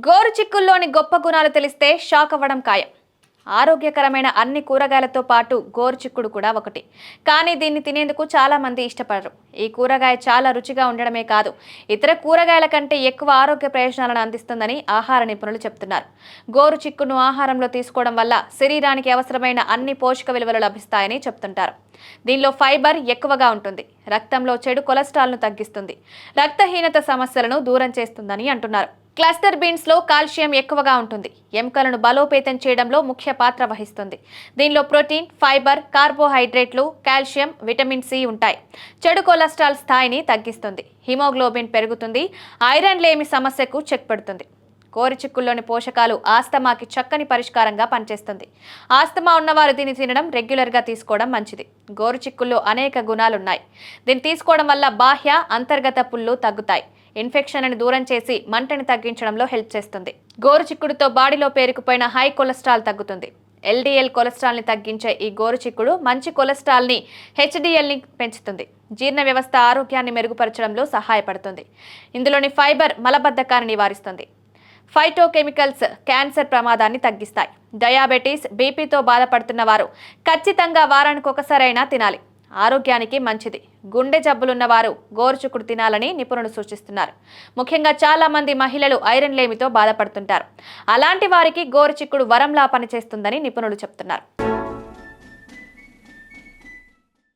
గోరు చిక్కుల్లోని గొప్ప గుణాలు తెలిస్తే షాక్ అవ్వడం ఖాయం. ఆరోగ్యకరమైన అన్ని కూరగాయలతో పాటు గోరు చిక్కుడు కూడా ఒకటి. కానీ దీన్ని తినేందుకు చాలా మంది ఇష్టపడరు. ఈ కూరగాయ చాలా రుచిగా ఉండడమే కాదు, ఇతర కూరగాయల కంటే ఎక్కువ ఆరోగ్య ప్రయోజనాలను అందిస్తుందని ఆహార నిపుణులు చెప్తున్నారు. గోరు చిక్కును ఆహారంలో తీసుకోవడం వల్ల శరీరానికి అవసరమైన అన్ని పోషక విలువలు లభిస్తాయని చెప్తుంటారు. దీనిలో ఫైబర్ ఎక్కువగా ఉంటుంది. రక్తంలో చెడు కొలెస్ట్రాల్ను తగ్గిస్తుంది. రక్తహీనత సమస్యలను దూరం చేస్తుందని అంటున్నారు. క్లస్టర్ బీన్స్ లో కాల్షియం ఎక్కువగా ఉంటుంది. ఎముకలను బలోపేతం చేయడంలో ముఖ్య పాత్ర వహిస్తుంది. దీనిలో ప్రోటీన్, ఫైబర్, కార్బోహైడ్రేట్లు, కాల్షియం, విటమిన్ సి ఉంటాయి. చెడు కొలెస్ట్రాల్ స్థాయిని తగ్గిస్తుంది. హిమోగ్లోబిన్ పెరుగుతుంది. ఐరన్ లేమి సమస్యకు చెక్ పెడుతుంది. గోరు చిక్కుల్లోని పోషకాలు ఆస్తమాకి చక్కని పరిష్కారంగా పనిచేస్తుంది. ఆస్తమా ఉన్నవారు దీన్ని తినడం, రెగ్యులర్గా తీసుకోవడం మంచిది. గోరు చిక్కుల్లో అనేక గుణాలున్నాయి. దీన్ని తీసుకోవడం వల్ల బాహ్య, అంతర్గత పుళ్ళు తగ్గుతాయి. ఇన్ఫెక్షన్లను దూరం చేసి మంటని తగ్గించడంలో హెల్ప్ చేస్తుంది. గోరు చిక్కుడుతో బాడీలో పేరుకుపోయిన హై కొలెస్ట్రాల్ తగ్గుతుంది. ఎల్డిఎల్ కొలెస్ట్రాల్ని తగ్గించే ఈ గోరు చిక్కుడు మంచి కొలెస్ట్రాల్ని, హెచ్డిఎల్ని పెంచుతుంది. జీర్ణ వ్యవస్థ ఆరోగ్యాన్ని మెరుగుపరచడంలో సహాయపడుతుంది. ఇందులోని ఫైబర్ మలబద్ధకాన్ని నివారిస్తుంది. ఫైటోకెమికల్స్ క్యాన్సర్ ప్రమాదాన్ని తగ్గిస్తాయి. డయాబెటీస్, బీపీతో బాధపడుతున్న వారు ఖచ్చితంగా వారానికి ఒకసారైనా తినాలి. ఆరోగ్యానికి మంచిది. గుండె జబ్బులున్న వారు గోరుచిక్కుడు తినాలని నిపుణులు సూచిస్తున్నారు. ముఖ్యంగా చాలా మంది మహిళలు ఐరన్ లేమితో బాధపడుతుంటారు. అలాంటి వారికి గోరుచిక్కుడు వరంలా పనిచేస్తుందని నిపుణులు చెప్తున్నారు.